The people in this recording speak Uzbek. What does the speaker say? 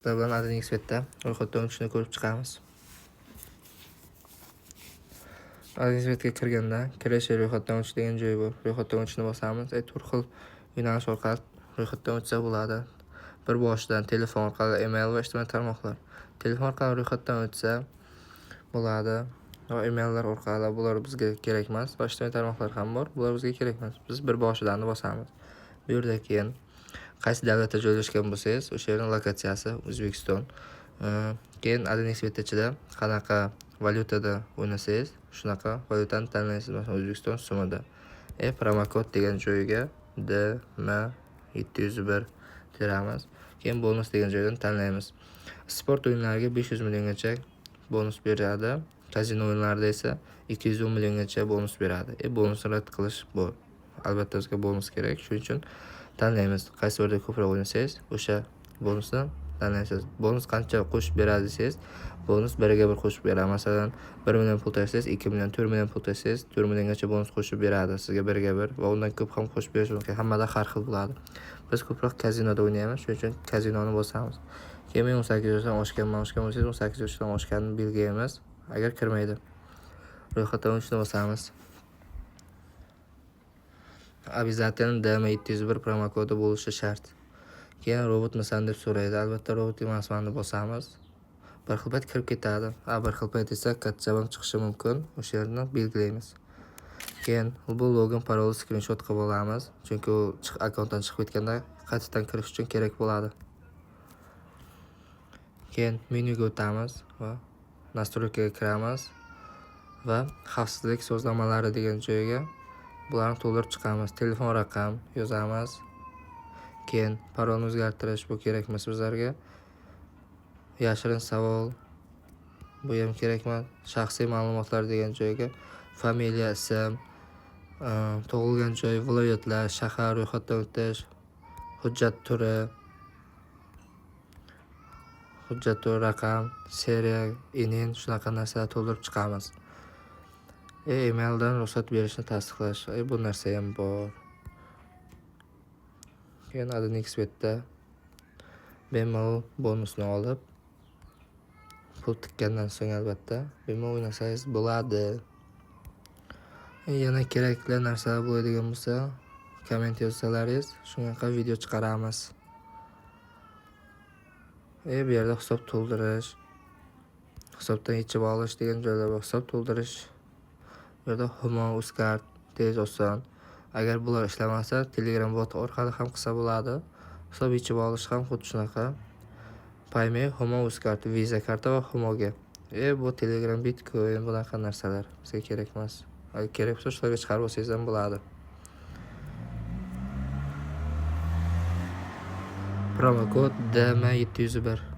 bilan adrening svetda ro'yxatdan o'tishini ko'rib chiqamiz. Adrening svetga kirganda kirish ro'yxatdan o'tish degan joyi bor. Ro'yxatdan o'tishni bosamiz. Turli xil yo'nalish orqali ro'yxatdan o'tsa bo'ladi. Bir boshidan telefon orqali, email va ijtimoiy tarmoqlar. Telefon orqali ro'yxatdan o'tsa bo'ladi. Va emaillar orqali bular bizga kerak emas. Va ijtimoiy tarmoqlar ham bor. Bular bizga kerak emas. Biz bir boshidan bosamiz. Bu yerda keyin qaysi davlatda joylashgan bo'lsangiz, o'sha yerning lokatsiyasi O'zbekiston. Keyin adrening svet ichida qanaqa valyutada o'ynasangiz, shunaqa valyutani tanlaysiz. Masalan, O'zbekiston so'mida. Promokod degan joyiga DM701 teramiz. Keyin bonus degan joydan tanlaymiz. Sport o'yinlariga 500 milliongacha bonus beradi. Kazino o'yinlarida esa 210 milliongacha bonus beradi. Bonusni rad qilish bor. Albatta bizga bonus kerak. Shuning uchun tanlaymiz. Qaysi yerda ko'proq o'ynasangiz, o'sha bonusni tanlaysiz. Bonus qancha qo'shib beradi desangiz, bonus 1/1 qo'shib beradi. Masalan, 1 million pul tashlaysiz, 2 million, 4 million pul tashlaysiz, 4 milliongacha bonus qo'shib beradi sizga 1/1 va undan ko'p ham qo'shib berishi mumkin. Hammada har xil bo'ladi. Biz ko'proq kazinoda o'ynaymiz, shuning uchun kazinoni bosamiz. Keyin 18 yoshdan oshganman bo'lsangiz, 18 yoshdan oshganini belgilaymiz. Agar kirmaydi, ro'yxatdan o'tishni bosamiz. Обязательно DM701 promokodi bo'lishi shart. Keyin robotmisan deb so'raydi. Albatta robot emasman deb bosamiz. Bir xil payt kirib ketadi. Bir xil payt esa katta javob chiqishi mumkin. O'sha yerni belgilaymiz. Keyin bu login parolni screenshot qilib olamiz, chunki u akkauntdan chiqib ketganda qaytadan kirish uchun kerak bo'ladi. Keyin menyuga o'tamiz va настройкаga kiramiz va xavfsizlik so'zlamalari degan joyga bularni to'ldirib chiqamiz. Telefon raqam yozamiz. Keyin parolni o'zgartirish bu kerakmas bizlarga. Yashirin savol bu ham kerakmas. Shaxsiy ma'lumotlar degan joyga familiya, ism, tug'ilgan joy, viloyatlar, shahar, ro'yxatdan o'tish, hujjat turi, raqam, seriya, ININ shunaqa narsalar to'ldirib chiqamiz. Emaildan ruxsat berishni tasdiqlash. Bu narsa ham bor. Keyin adrening svetda bemalol bonusni olib pul tikkandan so'ng albatta bemalol o'ynasangiz bo'ladi. Yana kerakli narsalar bo'ladigan bo'lsa, komment yozsalaringiz, shunga video chiqaramiz. Bu yerda hisob to'ldirish, hisobdan yechib olish degan joylar bor. Hisob to'ldirish. Bu yerda Humo, Uzcard tez oson. Agar bular ishlamasa, Telegram bot orqali ham qilsa bo'ladi. Hisob yechib olish ham xuddi shunaqa. Payme, Humo, Uzcard, Visa karta va Humoga. Bu Telegram, Bitcoin bunaqa narsalar bizga kerak emas. Agar kerak bo'lsa, shularga chiqarib olsangiz ham bo'ladi. Promokod DM701